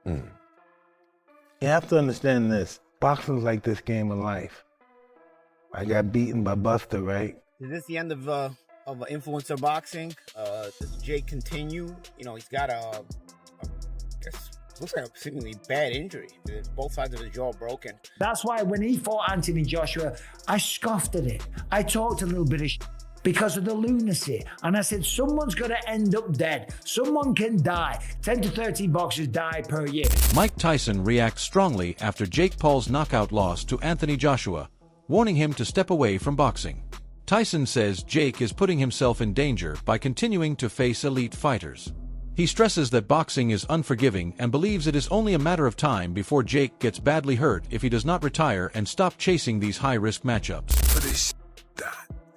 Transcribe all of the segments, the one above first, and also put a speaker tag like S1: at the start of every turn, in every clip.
S1: You have to understand this. Boxing's like this game of life. I got beaten by Buster, right?
S2: Is this the end of influencer boxing? Does Jake continue? You know, he's got looks like a seemingly bad injury. Both sides of his jaw broken.
S3: That's why when he fought Anthony Joshua, I scoffed at it. I talked a little bit of because of the lunacy. And I said, someone's going to end up dead. Someone can die. 10 to 13 boxers die per year.
S4: Mike Tyson reacts strongly after Jake Paul's knockout loss to Anthony Joshua, warning him to step away from boxing. Tyson says Jake is putting himself in danger by continuing to face elite fighters. He stresses that boxing is unforgiving and believes it is only a matter of time before Jake gets badly hurt if he does not retire and stop chasing these high-risk matchups.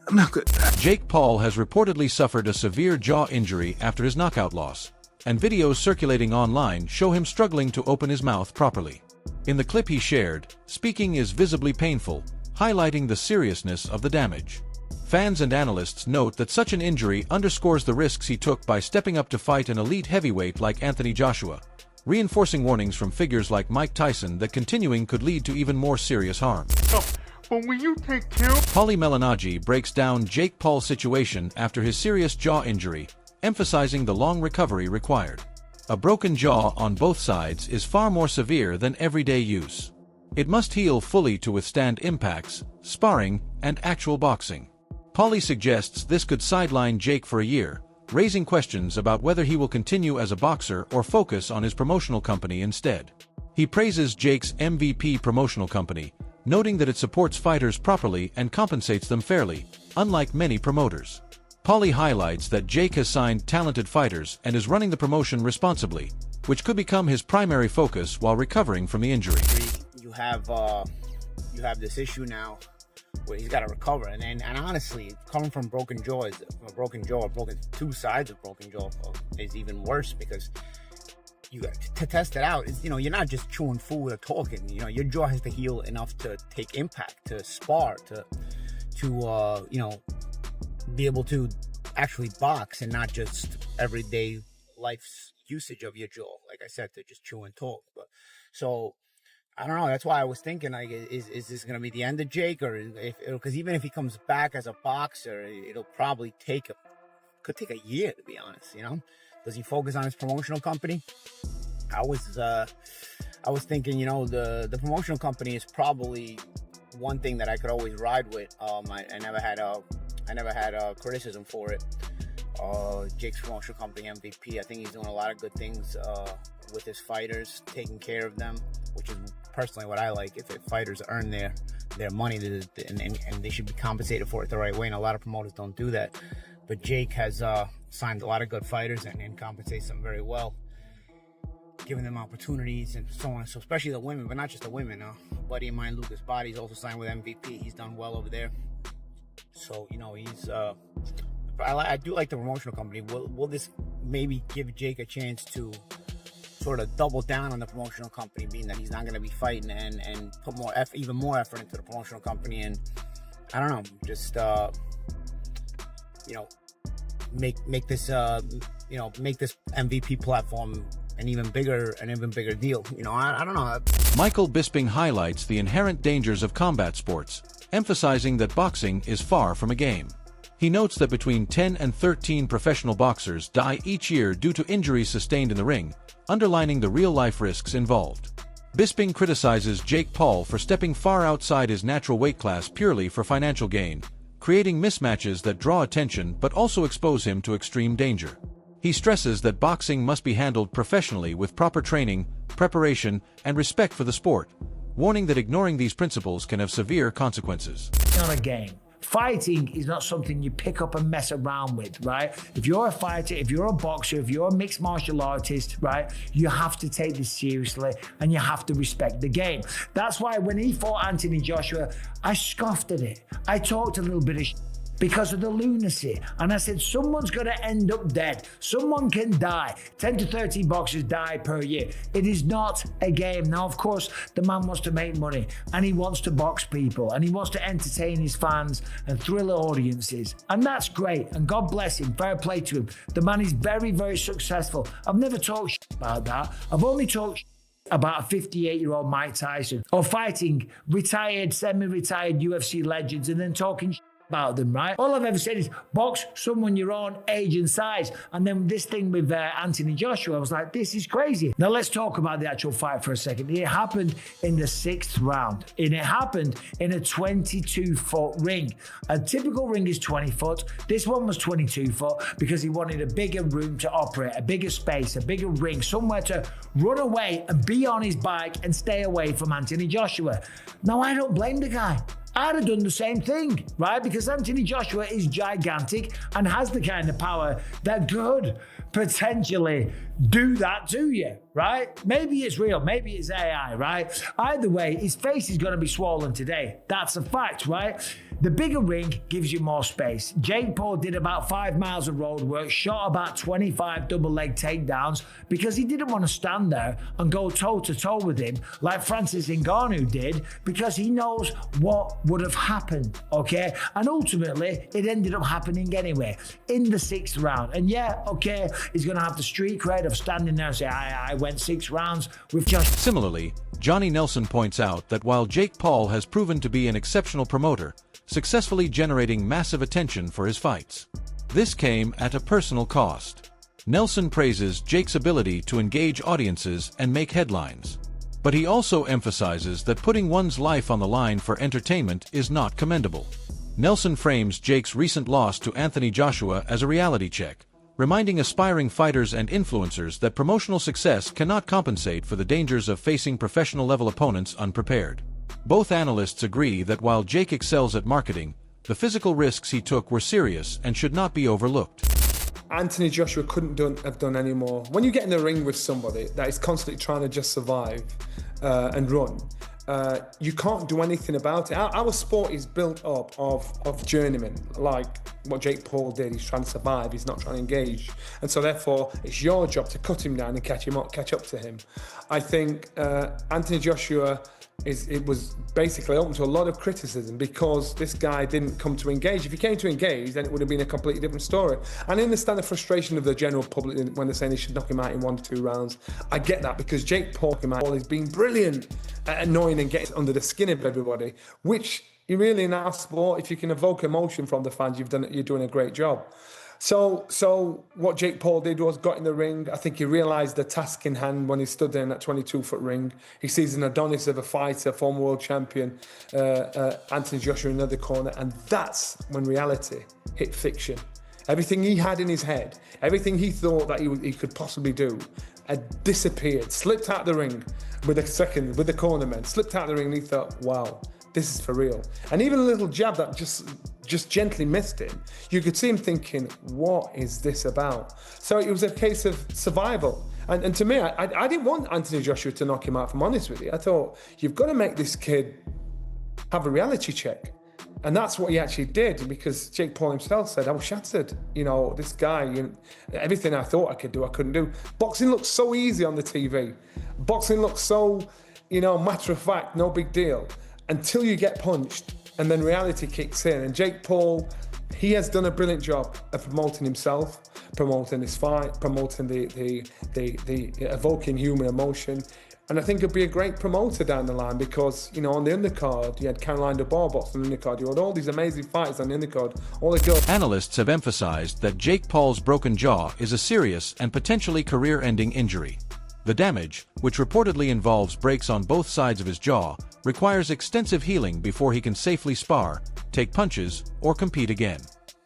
S1: I'm not good.
S4: Jake Paul has reportedly suffered a severe jaw injury after his knockout loss, and videos circulating online show him struggling to open his mouth properly. In the clip he shared, speaking is visibly painful, highlighting the seriousness of the damage. Fans and analysts note that such an injury underscores the risks he took by stepping up to fight an elite heavyweight like Anthony Joshua, reinforcing warnings from figures like Mike Tyson that continuing could lead to even more serious harm.
S5: But when you take care of...
S4: Paulie Malignaggi breaks down Jake Paul's situation after his serious jaw injury, emphasizing the long recovery required. A broken jaw on both sides is far more severe than everyday use. It must heal fully to withstand impacts, sparring, and actual boxing. Paulie suggests this could sideline Jake for a year, raising questions about whether he will continue as a boxer or focus on his promotional company instead. He praises Jake's MVP promotional company, noting that it supports fighters properly and compensates them fairly, unlike many promoters. Paulie highlights that Jake has signed talented fighters and is running the promotion responsibly, which could become his primary focus while recovering from the injury.
S2: You have this issue now where he's got to recover, and honestly, coming from broken two sides of broken jaw is even worse, because you got to test it out. It's, you're not just chewing food or talking. Your jaw has to heal enough to take impact, to spar, to be able to actually box, and not just everyday life's usage of your jaw. Like I said, to just chew and talk. But so I don't know. That's why I was thinking, like, is this going to be the end of Jake, or because even if he comes back as a boxer, it'll probably could take a year, to be honest. Does he focus on his promotional company? I was thinking, the promotional company is probably one thing that I could always ride with. I never had criticism for it. Jake's promotional company, MVP. I think he's doing a lot of good things with his fighters, taking care of them, which is personally what I like. If fighters earn their money, and they should be compensated for it the right way, and a lot of promoters don't do that. But Jake has signed a lot of good fighters and compensates them very well, giving them opportunities and so on. So especially the women, but not just the women. Buddy of mine, Lucas Body's also signed with MVP. He's done well over there. So he's. I do like the promotional company. Will this maybe give Jake a chance to sort of double down on the promotional company, being that he's not going to be fighting, and put even more effort into the promotional company, and I don't know, just make this MVP platform an even bigger deal. I don't know.
S4: Michael Bisping highlights the inherent dangers of combat sports, emphasizing that boxing is far from a game. He notes that between 10 and 13 professional boxers die each year due to injuries sustained in the ring, underlining the real-life risks involved. Bisping criticizes Jake Paul for stepping far outside his natural weight class purely for financial gain, creating mismatches that draw attention but also expose him to extreme danger. He stresses that boxing must be handled professionally with proper training, preparation, and respect for the sport, warning that ignoring these principles can have severe consequences.
S3: It's not a game. Fighting is not something you pick up and mess around with, right? If you're a fighter, if you're a boxer, if you're a mixed martial artist, right, you have to take this seriously and you have to respect the game. That's why when he fought Anthony Joshua, I scoffed at it. I talked a little bit of because of the lunacy. And I said, someone's going to end up dead. Someone can die. 10 to 13 boxers die per year. It is not a game. Now, of course, the man wants to make money and he wants to box people and he wants to entertain his fans and thrill audiences. And that's great. And God bless him. Fair play to him. The man is very, very successful. I've never talked about that. I've only talked about a 58-year-old Mike Tyson, or fighting retired, semi-retired UFC legends and then talking about them, right? All I've ever said is box someone your own age and size. And then this thing with Anthony Joshua, I was like, this is crazy. Now let's talk about the actual fight for a second. It happened in the 6th round, and it happened in a 22-foot ring. A typical ring is 20 foot. This one was 22 foot because he wanted a bigger room to operate, a bigger space, a bigger ring, somewhere to run away and be on his bike and stay away from Anthony Joshua. Now, I don't blame the guy. I'd have done the same thing, right? Because Anthony Joshua is gigantic and has the kind of power that could potentially do that to you, right? Maybe it's real, maybe it's AI, right? Either way, his face is going to be swollen today. That's a fact, right? The bigger ring gives you more space. Jake Paul did about 5 miles of road work, shot about 25 double leg takedowns because he didn't want to stand there and go toe to toe with him like Francis Ngannou did, because he knows what would have happened, okay? And ultimately, it ended up happening anyway in the 6th round. And yeah, okay, he's going to have the street cred of standing there and say, I went 6 rounds with just...
S4: Similarly, Johnny Nelson points out that while Jake Paul has proven to be an exceptional promoter, successfully generating massive attention for his fights, this came at a personal cost. Nelson praises Jake's ability to engage audiences and make headlines, but he also emphasizes that putting one's life on the line for entertainment is not commendable. Nelson frames Jake's recent loss to Anthony Joshua as a reality check, reminding aspiring fighters and influencers that promotional success cannot compensate for the dangers of facing professional-level opponents unprepared. Both analysts agree that while Jake excels at marketing, the physical risks he took were serious and should not be overlooked.
S6: Anthony Joshua couldn't have done any more. When you get in the ring with somebody that is constantly trying to just survive and run, you can't do anything about it. Our sport is built up of journeymen, like what Jake Paul did. He's trying to survive, he's not trying to engage. And so therefore, it's your job to cut him down and catch up to him. I think Anthony Joshua it was basically open to a lot of criticism because this guy didn't come to engage. If he came to engage, then it would have been a completely different story. And I understand the frustration of the general public when they're saying they should knock him out in 1 to 2 rounds. I get that, because Jake Paul has been brilliant at annoying and getting under the skin of everybody, which you really, in our sport, if you can evoke emotion from the fans, you're doing a great job. So what Jake Paul did was got in the ring. I think he realised the task in hand when he stood there in that 22-foot ring. He sees an Adonis of a fighter, former world champion, Anthony Joshua in another corner, and that's when reality hit fiction. Everything he had in his head, everything he thought that he could possibly do, had disappeared, slipped out the ring with the cornermen, slipped out the ring, and he thought, wow, this is for real. And even a little jab that just gently missed him, you could see him thinking, what is this about? So it was a case of survival. And to me, I didn't want Anthony Joshua to knock him out, if I'm honest with you. I thought, you've got to make this kid have a reality check. And that's what he actually did, because Jake Paul himself said, I was shattered. This guy, everything I thought I could do, I couldn't do. Boxing looks so easy on the TV. Boxing looks so, matter of fact, no big deal. Until you get punched, and then reality kicks in. And Jake Paul, he has done a brilliant job of promoting himself, promoting his fight, promoting the evoking human emotion. And I think he'd be a great promoter down the line, because, on the undercard, you had Caroline de Barbox on the undercard. You had all these amazing fighters on the undercard. All the girls.
S4: Analysts have emphasized that Jake Paul's broken jaw is a serious and potentially career-ending injury. The damage, which reportedly involves breaks on both sides of his jaw, requires extensive healing before he can safely spar, take punches, or compete again.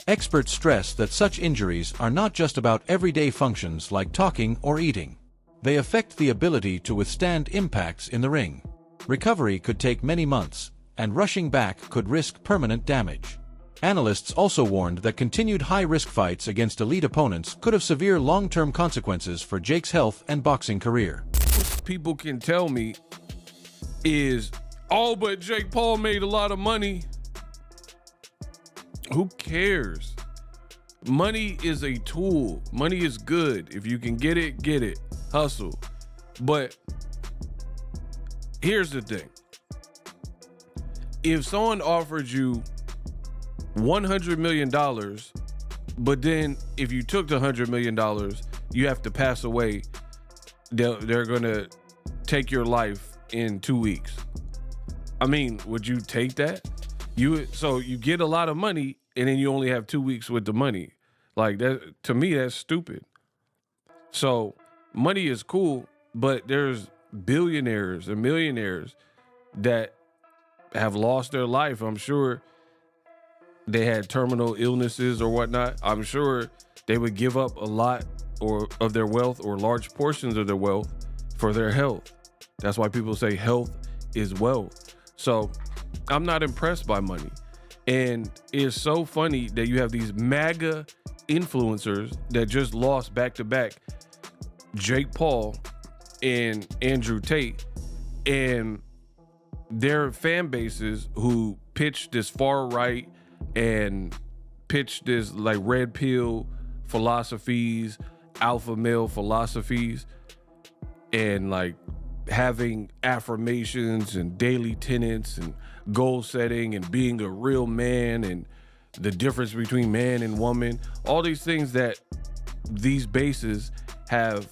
S4: Experts stress that such injuries are not just about everyday functions like talking or eating. They affect the ability to withstand impacts in the ring. Recovery could take many months, and rushing back could risk permanent damage. Analysts also warned that continued high-risk fights against elite opponents could have severe long-term consequences for Jake's health and boxing career.
S7: What people can tell me is, but Jake Paul made a lot of money. Who cares? Money is a tool. Money is good. If you can get it, get it. Hustle. But here's the thing. If someone offered you $100 million, but then if you took the $100 million, you have to pass away, they're gonna take your life in 2 weeks. I mean, would you take that? So you get a lot of money and then you only have 2 weeks with the money. Like that, to me, that's stupid. So money is cool, but there's billionaires and millionaires that have lost their life. I'm sure they had terminal illnesses or whatnot. I'm sure they would give up a lot of their wealth or large portions of their wealth for their health. That's why people say health is wealth. So I'm not impressed by money. And it's so funny that you have these MAGA influencers that just lost back-to-back, Jake Paul and Andrew Tate, and their fan bases who pitch this far right and pitch this like red pill philosophies, alpha male philosophies, and like having affirmations and daily tenets and goal setting and being a real man and the difference between man and woman, all these things that these bases have